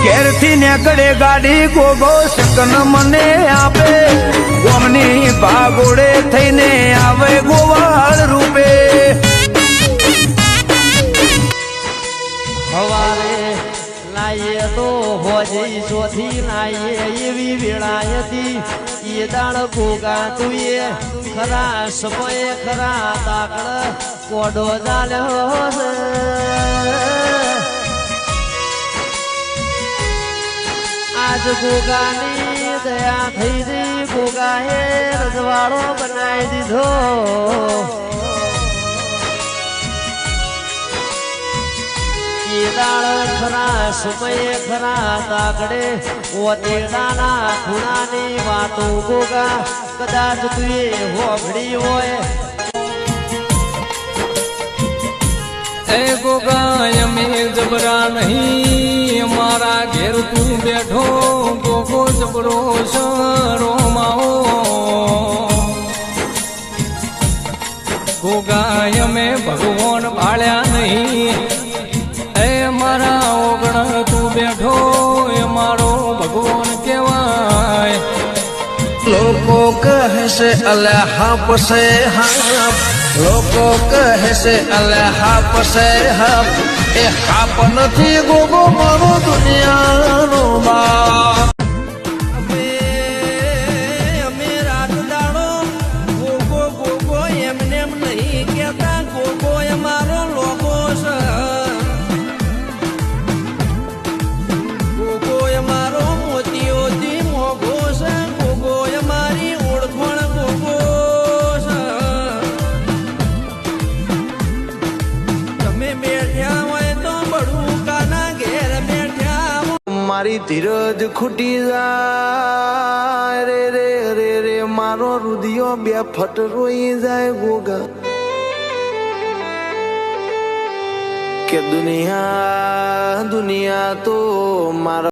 ઘેરથી નેકડે ગાડી ગોગો શકન મને આપે ગોમની ભાગોડે થઈને આવે ગોવાળ રૂપે હવારે લાઈએ તો હોજી ચોથી લાઈએ એવી વેળા હતી એ દાળ ગોગા તુએ ખરા સમયે ખરા તાકડ કોડો ચાલ્યો છે આજ ગોગાની દયા થઈ ગઈ ગોગાએ રજવાડો બનાવી દીધો દાળ ખરા સમયે ખરા તાકડે ઓતેડાના ખૂણાની વાતો ગોગા કદાચ તુએ હોભળી હોય એ ગોગા અમે જબરા નહીં અમારા ઘેર તું બેઠો ગોગો જબરો સરો માવો ગોગા અમે ભગવાન ભાળ્યા નહીં મારા ઓગણ તું બેઠો એ મારો ભગવાન કહેવાય લોકો કહેશે અલ્લાહ પસે હાપ લોકો કહેશે અલ્લાહ પસે હાપ એ હાપ નથી ગોગો મારો દુનિયાનો બાપ અમે રાત દાડો ગોગો ગોગો એમને એમ નહીં કહેતા ગોગો એ મારો લોકો છે મારી ધીરજ ખૂટી જાય રે રે રે રે મારો રુધિયો બે ફટ રોઈ જાય ગોગા કે દુનિયા દુનિયા તો મારા